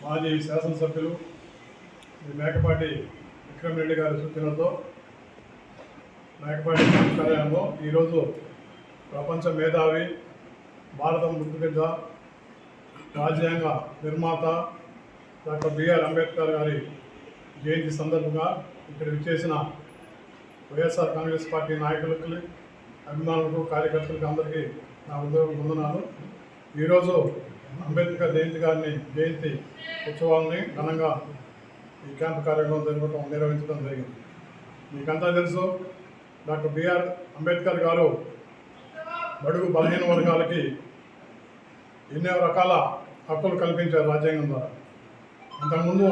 మాజీ శాసనసభ్యులు మేకపాటి విక్రమ్ రెడ్డి గారి సూచనలతో మేకపాటి కార్యాలయంలో ఈరోజు ప్రపంచ మేధావి, భారతం ముద్దుబిడ్డ, రాజ్యాంగ నిర్మాత డాక్టర్ బిఆర్ అంబేద్కర్ గారి జయంతి సందర్భంగా ఇక్కడ విచ్చేసిన వైఎస్ఆర్ కాంగ్రెస్ పార్టీ నాయకులకి, అభిమానులకు, కార్యకర్తలకు అందరికీ నా వందనాలు. ఈరోజు అంబేద్కర్ జయంతి ఉత్సవాలని ఘనంగా ఈ క్యాంపు కార్యక్రమం నిర్వహించడం జరిగింది. మీకంతా తెలుసు, డాక్టర్ బిఆర్ అంబేద్కర్ గారు బడుగు బలహీన వర్గాలకి ఎన్నో రకాల హక్కులు కల్పించారు రాజ్యాంగం ద్వారా. అంతకుముందు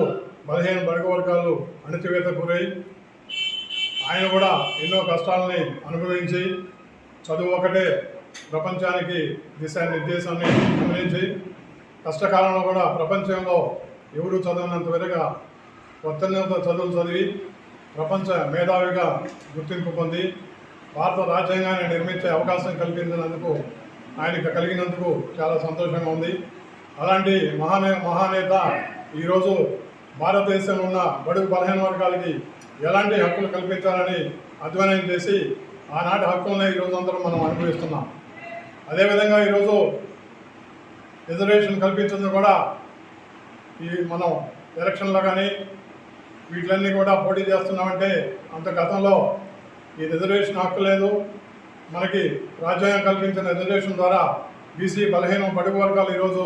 బడుగు వర్గాలు అణచివేత గురై ఆయన కూడా ఎన్నో కష్టాలని అనుభవించి చదువు ఒకటే ప్రపంచానికి దిశానిర్దేశాన్ని గమనించి కష్టకాలంలో కూడా ప్రపంచంలో ఎవరు చదివినంత వరగా అత్యున్నత చదువులు చదివి ప్రపంచ మేధావిగా గుర్తింపు పొంది భారత రాజ్యాంగాన్ని నిర్మించే అవకాశం కల్పించినందుకు, ఆయనకు కలిగినందుకు చాలా సంతోషంగా ఉంది. అలాంటి మహానేత ఈరోజు భారతదేశంలో ఉన్న బడుగు బలహీన వర్గాలకి ఎలాంటి హక్కులు కల్పించాలని అధ్యయనం చేసి ఆనాటి హక్కులనే ఈరోజు అందరం మనం అనుభవిస్తున్నాం. అదేవిధంగా ఈరోజు రిజర్వేషన్ కల్పించింది కూడా మనం ఎలక్షన్లో కానీ వీటిలన్నీ కూడా పోటీ చేస్తున్నామంటే అంత గతంలో ఈ రిజర్వేషన్ హక్కు లేదు. మనకి రాజ్యాంగం కల్పించిన రిజర్వేషన్ ద్వారా బీసీ బలహీన బడుగు వర్గాలు ఈరోజు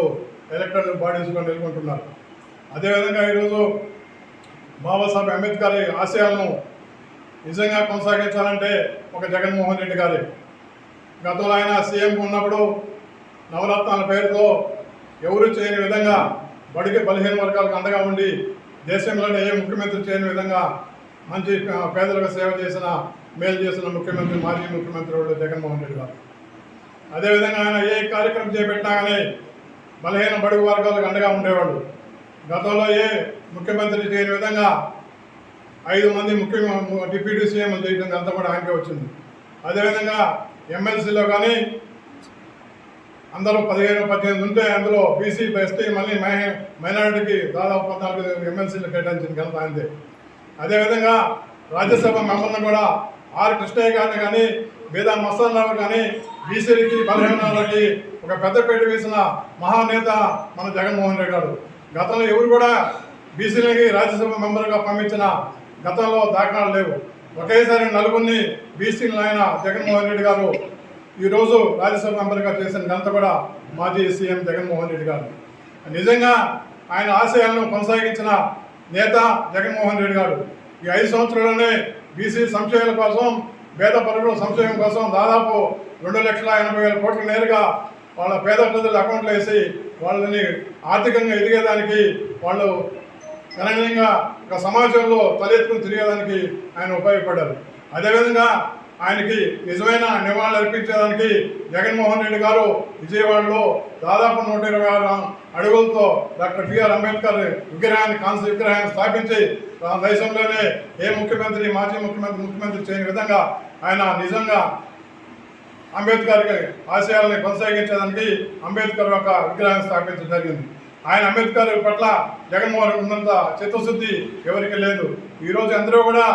ఎలక్టెడ్ బాడీస్లో నెలకొంటున్నారు. అదేవిధంగా ఈరోజు బాబాసాహెబ్ అంబేద్కర్ ఆశయాలను నిజంగా కొనసాగించాలంటే ఒక జగన్మోహన్ రెడ్డి గారి గతంలో ఆయన సీఎం ఉన్నప్పుడు నవరత్నాల పేరుతో ఎవరు చేయని విధంగా బడుగు బలహీన వర్గాలకు అండగా ఉండి దేశంలోనే ఏ ముఖ్యమంత్రి చేయని విధంగా మంచి పేదలకు సేవ చేసిన, మేలు చేసిన ముఖ్యమంత్రి, మాజీ ముఖ్యమంత్రి జగన్మోహన్ రెడ్డి గారు. అదేవిధంగా ఆయన ఏ కార్యక్రమం చేపట్టినా కానీ బలహీన బడుగు వర్గాలకు అండగా ఉండేవాడు. గతంలో ఏ ముఖ్యమంత్రి చేయని విధంగా 5 మంది డిప్యూటీ సీఎంలు చేయడం అంతా కూడా ఆయనకే వచ్చింది. అదేవిధంగా ఎమ్మెల్సీలో కానీ అందరూ 15-18 ఉంటే అందులో బీసీ, ఎస్టీ, మళ్ళీ మైనారిటీకి దాదాపు 14 ఎమ్మెల్సీలు కేటాయించిన ఘనత ఆయనదే. అదేవిధంగా రాజ్యసభ మెంబర్ను కూడా ఆర్ కృష్ణయ్య గారిని కానీ, బేదా మస్తాన్రావు కానీ బీసీలకి బలహీనాలకి ఒక పెద్దపేట వేసిన మహానేత మన జగన్మోహన్ రెడ్డి గారు. గతంలో ఎవరు కూడా బీసీలకి రాజ్యసభ మెంబర్గా పంపించిన గతంలో దాఖలాలు లేవు. ఒకేసారి 4 బీసీలను ఆయన జగన్మోహన్ రెడ్డి గారు ఈరోజు రాజ్యసభ మెంబర్గా చేసిన ఘనత కూడా మాజీ సీఎం జగన్మోహన్ రెడ్డి గారు. నిజంగా ఆయన ఆశయాలను కొనసాగించిన నేత జగన్మోహన్ రెడ్డి గారు. ఈ 5 సంవత్సరాల్లోనే బీసీ సంక్షేమం కోసం, పేద పరుల సంక్షేమం కోసం దాదాపు 2,80,000 కోట్లు నేరుగా వాళ్ళ పేద ప్రజల అకౌంట్లో వేసి వాళ్ళని ఆర్థికంగా ఎదిగేదానికి, వాళ్ళు గణనీయంగా ఒక సమాజంలో తలెత్తుకుని తిరిగేదానికి ఆయన ఉపయోగపడ్డారు. అదేవిధంగా ఆయనకి నిజమైన నివాళులు అర్పించేదానికి జగన్మోహన్ రెడ్డి గారు విజయవాడలో దాదాపు 126 అడుగులతో డాక్టర్ బిఆర్ అంబేద్కర్ కాంస్య విగ్రహాన్ని స్థాపించి దేశంలోనే ఏ ముఖ్యమంత్రి, మాజీ ముఖ్యమంత్రి చేయని విధంగా ఆయన నిజంగా అంబేద్కర్ ఆశయాలని కొనసాగించడానికి అంబేద్కర్ యొక్క విగ్రహాన్ని స్థాపించడం జరిగింది. ఆయన అంబేద్కర్ పట్ల జగన్మోహన్ ఉన్నంత చిత్తశుద్ధి ఎవరికి లేదు. ఈరోజు అందరూ కూడా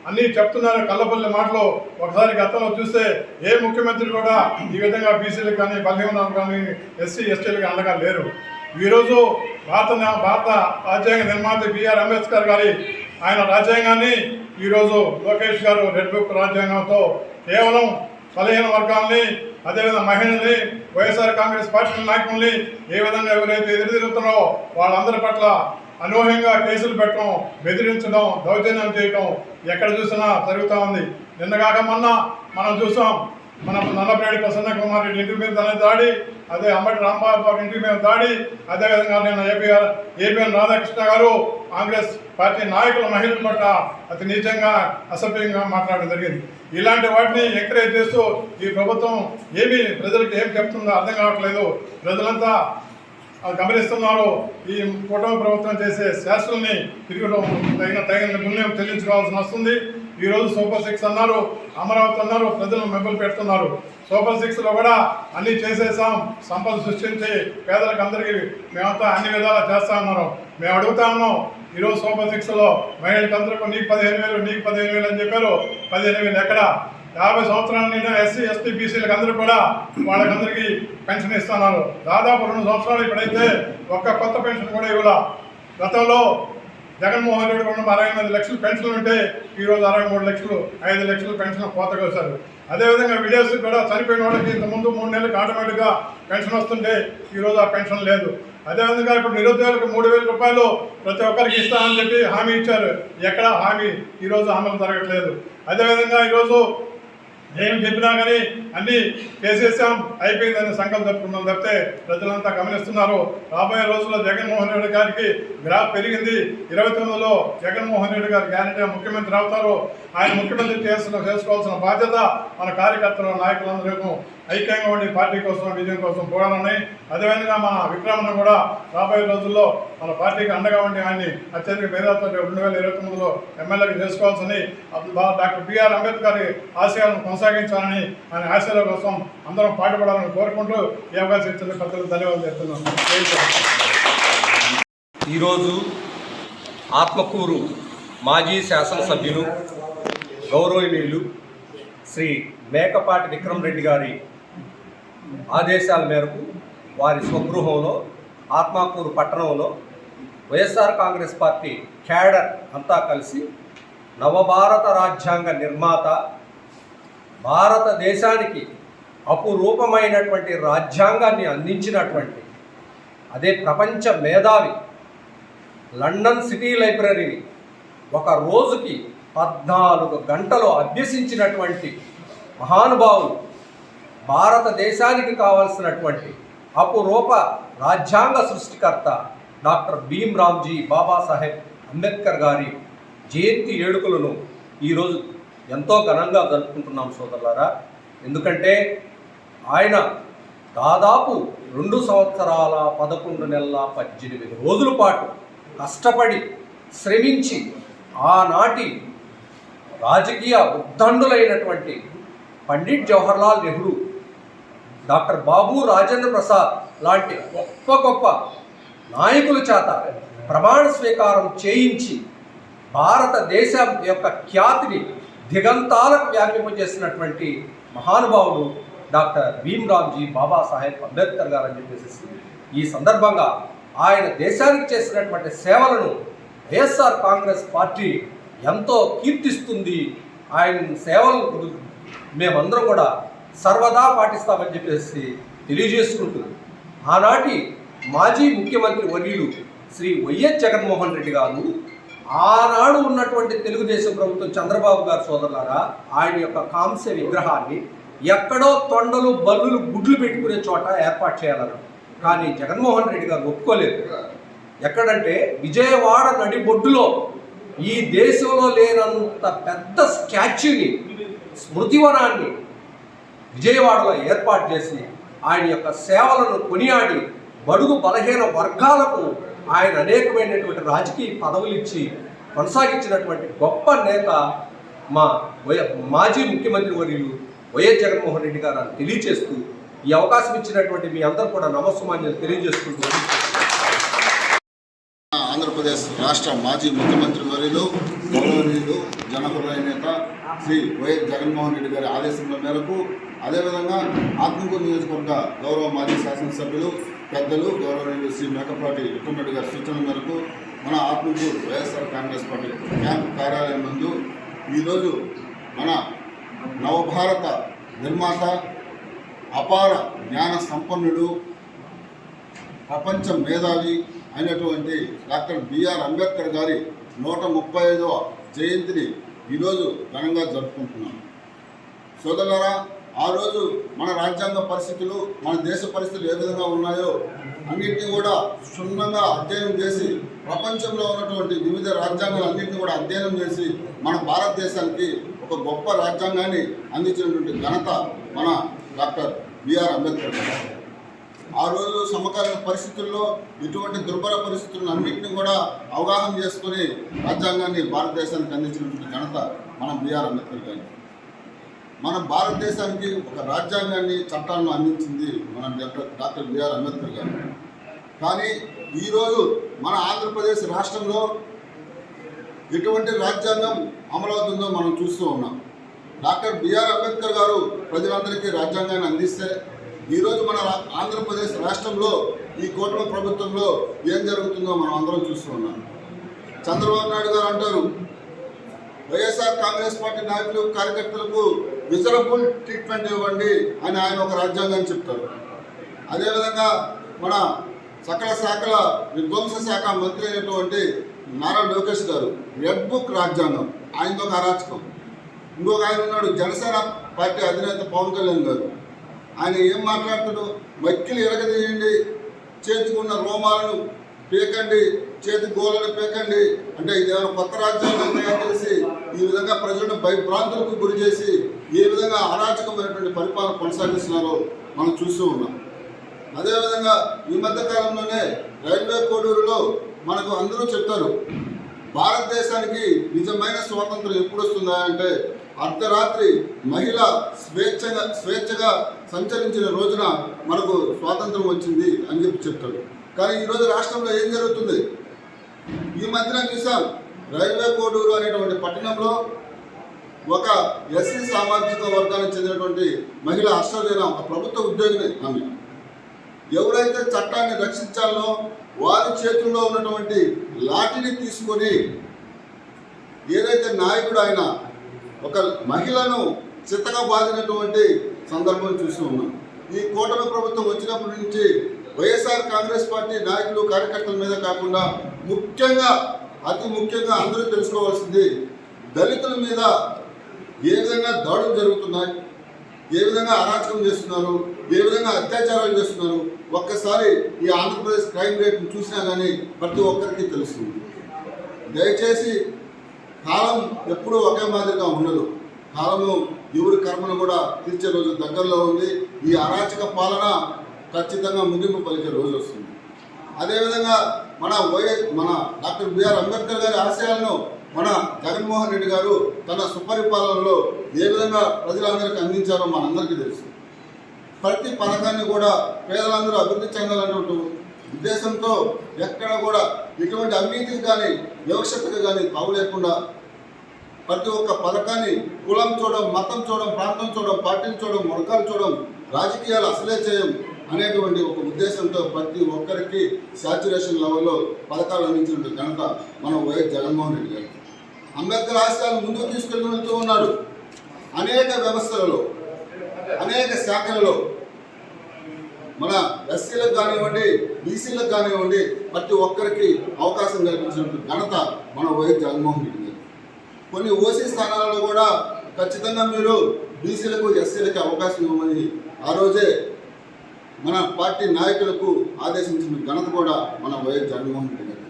అన్నీ చెప్తున్నారు కళ్ళబొల్లి మాటలు. ఒకసారి గతంలో చూస్తే ఏ ముఖ్యమంత్రి కూడా ఈ విధంగా బీసీలకు కానీ, బలహీనలకు కానీ, ఎస్సీ ఎస్టీలకు అండగా లేరు. ఈరోజు భారత రాజ్యాంగ నిర్మాత బిఆర్ అంబేద్కర్ గారి ఆయన రాజ్యాంగాన్ని ఈరోజు లోకేష్ గారు రెడ్ బుక్ రాజ్యాంగంతో కేవలం బలహీన వర్గాల్ని, అదేవిధంగా మహిళల్ని, వైఎస్ఆర్ కాంగ్రెస్ పార్టీ నాయకుల్ని ఏ విధంగా ఎవరైతే ఎదురుతున్నారో వాళ్ళందరి పట్ల అనూహ్యంగా కేసులు పెట్టడం, బెదిరించడం, దౌర్జన్యం చేయడం ఎక్కడ చూసినా జరుగుతూ ఉంది. నిన్నగాక మొన్న మనం చూసాం, మన నల్లపరెడ్డి ప్రసన్న కుమార్ రెడ్డి ఇంటి మీద దాడి, అదే అంబటి రాంబాబు ఇంటి మీద దాడి, అదేవిధంగా నిన్న ఏపీఎన్ రాధాకృష్ణ గారు కాంగ్రెస్ పార్టీ నాయకుల మహిళల పట్ల అతి నీచంగా, అసభ్యంగా మాట్లాడడం జరిగింది. ఇలాంటి వాటిని ఎంకరేజ్ చేస్తూ ఈ ప్రభుత్వం ప్రజలకు ఏం చెప్తుందో అర్థం కావట్లేదు. ప్రజలంతా గమనిస్తున్నారు. ఈ కూటమి ప్రభుత్వం చేసే శాస్త్రాన్ని తిరిగి తగిన పుణ్యం చెల్లించుకోవాల్సి వస్తుంది. ఈరోజు సూపర్ 6 అన్నారు, అమరావతి అన్నారు, ప్రజలను మెబ్బలు పెడుతున్నారు. సూపర్ 6లో కూడా అన్నీ చేసేసాం, సంపద సృష్టించి పేదలకు అందరికీ మేమంతా అన్ని విధాలా చేస్తా ఉన్నారు. మేము అడుగుతా ఉన్నాం, ఈరోజు సూపర్ 6లో మహిళలకు అందరికీ నీకు 15,000 నీకు 15,000 అని చెప్పారు. 15,000 ఎక్కడ? 50 సంవత్సరాల నిండా ఎస్సీ ఎస్టీ బీసీలకు అందరూ కూడా వాళ్ళకందరికీ పెన్షన్ ఇస్తున్నారు. దాదాపు 2 సంవత్సరాలు ఇప్పుడైతే ఒక్క కొత్త పెన్షన్ కూడా ఇవ్వాల. గతంలో జగన్మోహన్ రెడ్డి 68 లక్షలు పెన్షన్లు ఉంటే ఈరోజు 63 లక్షలు, 5 లక్షలు పెన్షన్ కోతగా వస్తారు. అదేవిధంగా విడేస్ కూడా చనిపోయిన వాళ్ళకి ఇంతకుముందు 3 నెలలకు ఆటోమేటిక్గా పెన్షన్ వస్తుంటే ఈరోజు ఆ పెన్షన్ లేదు. అదేవిధంగా ఇప్పుడు నిరుద్యోగులకు 3,000 రూపాయలు ప్రతి ఒక్కరికి ఇస్తామని చెప్పి హామీ ఇచ్చారు. ఎక్కడ హామీ ఈరోజు అమలు జరగట్లేదు. అదేవిధంగా ఈరోజు ఏం చెప్పినా కానీ అన్నీ చేసేసాం, అయిపోయిందని సంకల్పం చెప్పుకున్నాం తప్పితే ప్రజలంతా గమనిస్తున్నారు. రాబోయే రోజుల్లో జగన్మోహన్ రెడ్డి గారికి గ్రాఫ్ పెరిగింది. 29లో జగన్మోహన్ రెడ్డి గారు గ్యారెంటీగా ముఖ్యమంత్రి అవుతారు. ఆయన ముఖ్యమంత్రి చేసుకోవాల్సిన బాధ్యత మన కార్యకర్తలు నాయకులందరూ ఐక్యంగా ఉండి పార్టీ కోసం విజయం కోసం పోరాడాలని, అదేవిధంగా మన విక్రమణ కూడా రాబోయే రోజుల్లో మన పార్టీకి అండగా ఉండి ఆయన్ని అత్యధిక మేధాతో 2029లో ఎమ్మెల్యేగా చేసుకోవాల్సింది డాక్టర్ బిఆర్ అంబేద్కర్ ఆశయాలను కొనసాగించాలని, ఆయన ఆశయాల కోసం అందరం పాటుపడాలని కోరుకుంటూ ఈ అవకాశం ఇచ్చిన పెద్దలకు ధన్యవాదాలు చెప్తున్నాను. ఈరోజు ఆత్మకూరు మాజీ శాసనసభ్యులు గౌరవనీయులు శ్రీ మేకపాటి విక్రమ్ రెడ్డి గారి ఆదేశాల మేరకు వారి స్వగృహంలో ఆత్మకూరు పట్టణంలో వైఎస్ఆర్ కాంగ్రెస్ పార్టీ క్యాడర్ అంతా కలిసి నవభారత రాజ్యాంగ నిర్మాత, భారతదేశానికి అపురూపమైనటువంటి రాజ్యాంగాన్ని అందించినటువంటి అదే ప్రపంచ మేధావి లండన్ సిటీ లైబ్రరీని ఒక రోజుకి 14 గంటలు అభ్యసించినటువంటి మహానుభావులు, భారతదేశానికి కావలసినటువంటి అపురూప రాజ్యాంగ సృష్టికర్త డాక్టర్ భీమ్రామ్జీ బాబాసాహెబ్ అంబేద్కర్ గారి జయంతి వేడుకలను ఈరోజు ఎంతో ఘనంగా జరుపుకుంటున్నాం సోదరులారా. ఎందుకంటే ఆయన దాదాపు 2 సంవత్సరాల 11 నెలల 18 రోజుల పాటు కష్టపడి శ్రమించి ఆనాటి రాజకీయ ఉద్దండులైనటువంటి పండిట్ జవహర్లాల్ నెహ్రూ, డాక్టర్ బాబు రాజేంద్ర ప్రసాద్ లాంటి గొప్ప గొప్ప నాయకుల చేత ప్రమాణ స్వీకారం చేయించి భారతదేశం యొక్క ఖ్యాతిని దిగంతాలకు వ్యాపింపజేసినటువంటి మహానుభావుడు డాక్టర్ భీమ్రామ్జీ బాబాసాహెబ్ అంబేద్కర్ గారు అని చెప్పేసి ఈ సందర్భంగా ఆయన దేశానికి చేసినటువంటి సేవలను వైఎస్ఆర్ కాంగ్రెస్ పార్టీ ఎంతో కీర్తిస్తుంది. ఆయన సేవలు మేమందరం కూడా సర్వదా పాటిస్తామని చెప్పేసి తెలియజేసుకుంటుంది. ఆనాటి మాజీ ముఖ్యమంత్రి వర్యులు శ్రీ వైఎస్ జగన్మోహన్ రెడ్డి గారు, ఆనాడు ఉన్నటువంటి తెలుగుదేశం ప్రభుత్వం చంద్రబాబు గారు సోదరులారా, ఆయన యొక్క కాంస్య విగ్రహాన్ని ఎక్కడో తొండలు బల్లులు గుడ్లు పెట్టుకునే చోట ఏర్పాటు చేయాలన్నారు. కానీ జగన్మోహన్ రెడ్డి గారు ఒప్పుకోలేదు. ఎక్కడంటే విజయవాడ నడిబొడ్డులో ఈ దేశంలో లేనంత పెద్ద స్టాచ్యూని, స్మృతివనాన్ని విజయవాడలో ఏర్పాటు చేసి ఆయన యొక్క సేవలను కొనియాడి బడుగు బలహీన వర్గాలకు ఆయన అనేకమైనటువంటి రాజకీయ పదవులు ఇచ్చి కొనసాగించినటువంటి గొప్ప నేత మా మాజీ ముఖ్యమంత్రి వర్యులు వైఎస్ జగన్మోహన్ రెడ్డి గారు అని తెలియజేస్తూ ఈ అవకాశం ఇచ్చినటువంటి మీ అందరూ కూడా నమస్సుమాన్యాలు తెలియజేసుకుంటూ, ఆంధ్రప్రదేశ్ రాష్ట్ర మాజీ ముఖ్యమంత్రి వర్యులు గౌరవనీయులు జనహృదయ నేత శ్రీ వైఎస్ జగన్మోహన్ రెడ్డి గారి ఆదేశాల మేరకు, అదేవిధంగా ఆత్మకూరు నియోజకవర్గ గౌరవ మాజీ శాసనసభ్యులు పెద్దలు గౌరవనీయులు శ్రీ మేకపాటి విక్రమ్ రెడ్డి గారి సూచనల మేరకు మన ఆత్మకూరు వైఎస్ఆర్ కాంగ్రెస్ పార్టీ క్యాంప్ కార్యాలయం నందు ఈరోజు మన నవభారత నిర్మాత, అపార జ్ఞాన సంపన్నుడు, ప్రపంచ మేధావి అయినటువంటి డాక్టర్ బిఆర్ అంబేద్కర్ గారి 135వ జయంతిని ఈరోజు ఘనంగా జరుపుకుంటున్నాం. సోదరులారా, ఆ రోజు మన రాజ్యాంగ పరిస్థితులు, మన దేశ పరిస్థితులు ఏ విధంగా ఉన్నాయో అన్నింటినీ కూడా క్షుణ్ణంగా అధ్యయనం చేసి, ప్రపంచంలో ఉన్నటువంటి వివిధ రాజ్యాంగాలు అన్నింటినీ కూడా అధ్యయనం చేసి మన భారతదేశానికి ఒక గొప్ప రాజ్యాంగాన్ని అందించినటువంటి ఘనత మన డాక్టర్ బిఆర్ అంబేద్కర్ గారు. ఆ రోజు సమకాలీన పరిస్థితుల్లో ఇటువంటి దుర్భర పరిస్థితులను అన్నింటినీ కూడా అవగాహన చేసుకుని రాజ్యాంగాన్ని భారతదేశానికి అందించినటువంటి ఘనత మనం బిఆర్ అంబేద్కర్ గారి. మన భారతదేశానికి ఒక రాజ్యాంగాన్ని చట్టాలను అందించింది మన డాక్టర్ బిఆర్ అంబేద్కర్ గారు. కానీ ఈరోజు మన ఆంధ్రప్రదేశ్ రాష్ట్రంలో ఎటువంటి రాజ్యాంగం అమలవుతుందో మనం చూస్తూ ఉన్నాం. డాక్టర్ బిఆర్ అంబేద్కర్ గారు ప్రజలందరికీ రాజ్యాంగాన్ని అందిస్తే ఈరోజు మన ఆంధ్రప్రదేశ్ రాష్ట్రంలో ఈ కూటమి ప్రభుత్వంలో ఏం జరుగుతుందో మనం అందరం చూస్తూ ఉన్నాం. చంద్రబాబు నాయుడు గారు అంటారు, వైఎస్ఆర్ కాంగ్రెస్ పార్టీ నాయకులు కార్యకర్తలకు రిజర్వబుల్ ట్రీట్మెంట్ ఇవ్వండి అని ఆయన ఒక రాజ్యాంగాన్ని చెప్తారు. అదేవిధంగా మన సకల శాఖల విధ్వంస శాఖ మంత్రి అయినటువంటి నారా లోకేష్ గారు రెడ్ బుక్ రాజ్యాంగం, ఆయనతో ఒక అరాచకం. ఇంకొక ఆయన ఉన్నాడు జనసేన పార్టీ అధినేత పవన్ కళ్యాణ్ గారు. ఆయన ఏం మాట్లాడుతాడు, మక్కిలు ఎరగదీయండి, చేతికి ఉన్న రోమాలను పీకండి, చేతి గోళ్ళను పీకండి అంటే ఇదేమైనా కొత్త రాజ్యాంగం తయారు చేసి ఈ విధంగా ప్రజలను భయభ్రాంతులకు గురి చేసి ఏ విధంగా అరాచకమైనటువంటి పరిపాలన కొనసాగిస్తున్నారో మనం చూస్తూ ఉన్నాం. అదేవిధంగా ఈ మధ్య కాలంలోనే రైల్వే కోడూరులో మనకు అందరూ చెప్తారు, భారతదేశానికి నిజమైన స్వాతంత్రం ఎప్పుడు వస్తుందా అంటే అర్ధరాత్రి మహిళ స్వేచ్ఛగా సంచరించిన రోజున మనకు స్వాతంత్రం వచ్చింది అని చెప్తాడు. కానీ ఈరోజు రాష్ట్రంలో ఏం జరుగుతుంది? ఈ మధ్యన చూసాం, రైల్వే కోడూరు అనేటువంటి పట్టణంలో ఒక ఎస్సీ సామాజిక వర్గానికి చెందినటువంటి మహిళ అష్టలేన ఒక ప్రభుత్వ ఉద్యోగిని. ఆమె ఎవరైతే చట్టాన్ని రక్షించాలనో వారి చేతుల్లో ఉన్నటువంటి లాఠీని తీసుకొని ఏదైతే నాయకుడు ఆయన ఒక మహిళను చిత్తగా బాధినటువంటి సందర్భం చూస్తూ ఉన్నాం. ఈ కూటమి ప్రభుత్వం వచ్చినప్పటి నుంచి వైఎస్ఆర్ కాంగ్రెస్ పార్టీ నాయకులు కార్యకర్తల మీద కాకుండా అతి ముఖ్యంగా అందరూ తెలుసుకోవాల్సింది దళితుల మీద ఏ విధంగా దాడులు జరుగుతున్నాయి, ఏ విధంగా అరాచకం చేస్తున్నారు, ఏ విధంగా అత్యాచారాలు చేస్తున్నారు. ఒక్కసారి ఈ ఆంధ్రప్రదేశ్ క్రైమ్ రేట్ను చూసినా కానీ ప్రతి ఒక్కరికి తెలుస్తుంది. దయచేసి కాలం ఎప్పుడూ ఒకే మాదిరిగా ఉండదు. కాలము ఎవరి కర్మను కూడా తీర్చే రోజు దగ్గరలో ఉంది. ఈ అరాచక పాలన ఖచ్చితంగా ముగింపు పలికే రోజు వస్తుంది. అదేవిధంగా మన డాక్టర్ బిఆర్ అంబేద్కర్ గారి ఆశయాలను మన జగన్మోహన్ రెడ్డి గారు తన సుపరిపాలనలో ఏ విధంగా ప్రజలందరికీ అందించారో మనందరికీ తెలుసు. ప్రతి పథకాన్ని కూడా పేదలందరూ అభివృద్ధి చెందాలన్నట్టు ఉద్దేశంతో ఎక్కడ కూడా ఎటువంటి అవినీతికి కానీ వివక్షతకు కానీ తావు లేకుండా ప్రతి ఒక్క పథకాన్ని కులం చూడడం, మతం చూడడం, ప్రాంతం చూడడం, పార్టీలు చూడడం, వర్గాలు చూడడం, రాజకీయాలు అసలే చేయం అనేటువంటి ఒక ఉద్దేశంతో ప్రతి ఒక్కరికి సాచ్యురేషన్ లెవెల్లో పథకాలు అందించిన ఘనత మన వైఎస్ జగన్మోహన్ రెడ్డి గారు. అంబేద్కర్ ఆశయాలను ముందుకు తీసుకెళ్తూ వెళ్తూ ఉన్నాడు. అనేక వ్యవస్థలలో, అనేక శాఖలలో మన ఎస్సీలకు కానివ్వండి, బీసీలకు కానివ్వండి, ప్రతి ఒక్కరికి అవకాశం కల్పించినటువంటి ఘనత మన వైఎస్ జగన్మోహన్ రెడ్డి గారు. కొన్ని ఓసీ స్థానాలలో కూడా ఖచ్చితంగా మీరు బీసీలకు, ఎస్సీలకు అవకాశం ఇవ్వమని ఆ రోజే మన పార్టీ నాయకులకు ఆదేశించిన ఘనత కూడా మన వైఎస్ జగన్మోహన్ రెడ్డి గారు.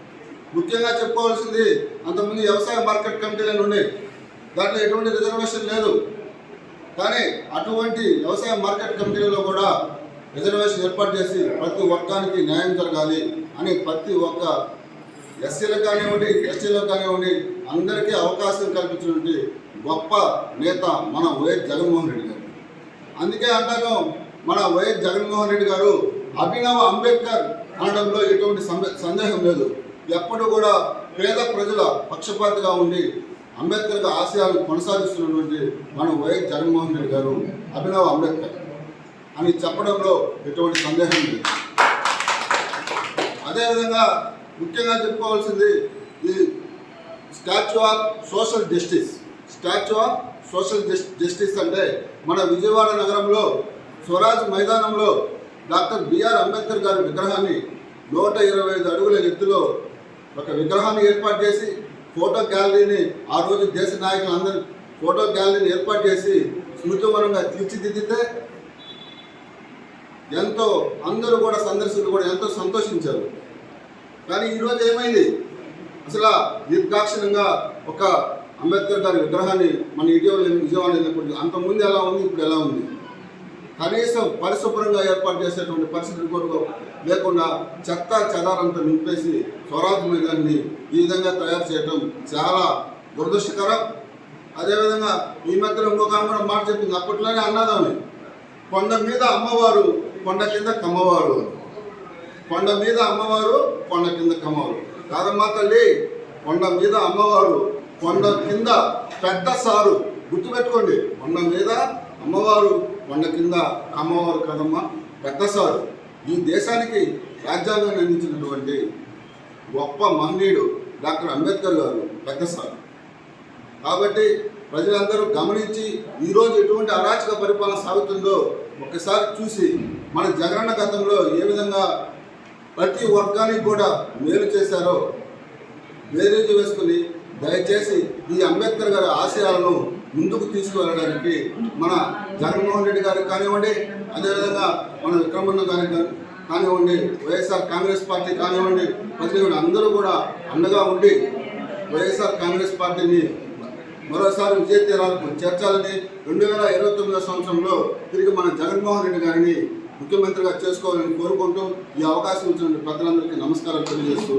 ముఖ్యంగా చెప్పుకోవాల్సింది, అంతకుముందు వ్యవసాయ మార్కెట్ కమిటీలను ఉన్నాయి, దాంట్లో ఎటువంటి రిజర్వేషన్ లేదు. కానీ అటువంటి వ్యవసాయ మార్కెట్ కమిటీలలో కూడా రిజర్వేషన్ ఏర్పాటు చేసి ప్రతి వర్గానికి న్యాయం జరగాలి అని ప్రతి ఒక్క ఎస్సీలకు కానివ్వండి, ఎస్టీలకు కానివ్వండి అందరికీ అవకాశం కల్పించినటువంటి గొప్ప నేత మన వైఎస్ జగన్మోహన్ రెడ్డి గారు. అందుకే అంటాను, మన వైఎస్ జగన్మోహన్ రెడ్డి గారు అభినవ అంబేద్కర్ అనడంలో ఎటువంటి సందేహం లేదు. ఎప్పుడు కూడా పేద ప్రజల పక్షపాతిగా ఉండి అంబేద్కర్ ఆశయాలను కొనసాగిస్తున్నటువంటి మన వైఎస్ జగన్మోహన్ రెడ్డి గారు అభినవ అంబేద్కర్ అని చెప్పడంలో ఎటువంటి సందేహం లేదు. అదేవిధంగా ముఖ్యంగా చెప్పుకోవాల్సింది ఈ స్టాచ్యూ ఆఫ్ సోషల్ జస్టిస్ అంటే మన విజయవాడ నగరంలో స్వరాజ్ మైదానంలో డాక్టర్ బిఆర్ అంబేద్కర్ గారి విగ్రహాన్ని 125 అడుగుల ఎత్తులో ఒక విగ్రహాన్ని ఏర్పాటు చేసి ఫోటో గ్యాలరీని ఆ రోజు దేశ నాయకులందరూ ఫోటో గ్యాలరీని ఏర్పాటు చేసి స్మృతివనంగా తీర్చిదిద్దితే ఎంతో అందరూ కూడా సందర్శకులు కూడా ఎంతో సంతోషించారు. కానీ ఈరోజు ఏమైంది, అసలు నిర్దాక్షిణ్యంగా ఒక అంబేద్కర్ గారి విగ్రహాన్ని మన విజయవాడ వెళ్ళినప్పుడు అంతకుముందు ఎలా ఉంది, ఇప్పుడు ఎలా ఉంది? కనీసం పరిశుభ్రంగా ఏర్పాటు చేసేటువంటి పరిస్థితులు కూడా లేకుండా చెత్త చెదారంతా నింపేసి స్వరాజ్ మైదాన్ని ఈ విధంగా తయారు చేయడం చాలా దురదృష్టకరం. అదేవిధంగా ఈ మధ్యలో ఇంకొక ఆమె కూడా మాట చెప్పింది, అప్పట్లోనే అన్నదామే, కొండ మీద అమ్మవారు కొండ కింద కమ్మవారు, కొండ మీద అమ్మవారు కొండ కింద కమ్మవారు కాదమ్మా తల్లి, కొండ మీద అమ్మవారు కొండ కింద పెద్ద సారు, గుర్తుపెట్టుకోండి. కొండ మీద అమ్మవారు కొండ కింద అమ్మవారు కదమ్మా పెద్ద సారు. ఈ దేశానికి రాజ్యాంగాన్ని అందించినటువంటి గొప్ప మహనీయుడు డాక్టర్ అంబేద్కర్ గారు పెద్ద సారు. కాబట్టి ప్రజలందరూ గమనించి ఈరోజు ఎటువంటి అరాచక పరిపాలన సాగుతుందో ఒకసారి చూసి మన జగనన్న గతంలో ఏ విధంగా ప్రతి వర్గానికి కూడా మేలు చేశారో బేరీజు వేసుకుని దయచేసి ఈ అంబేద్కర్ గారి ఆశయాలను ముందుకు తీసుకువెళ్ళడానికి మన జగన్మోహన్ రెడ్డి గారికి కానివ్వండి, అదేవిధంగా మన విక్రమన్న గారికి కానివ్వండి, వైఎస్ఆర్ కాంగ్రెస్ పార్టీ కానివ్వండి, ప్రజలు అందరూ కూడా అండగా ఉండి వైఎస్ఆర్ కాంగ్రెస్ పార్టీని మరోసారి విజయ తీరాలకు చేర్చాలని 2029 సంవత్సరంలో తిరిగి మన జగన్మోహన్ రెడ్డి గారిని ముఖ్యమంత్రిగా చేసుకోవాలని కోరుకుంటూ ఈ అవకాశం ఇచ్చిన ప్రజలందరికీ నమస్కారాలు తెలియజేస్తూ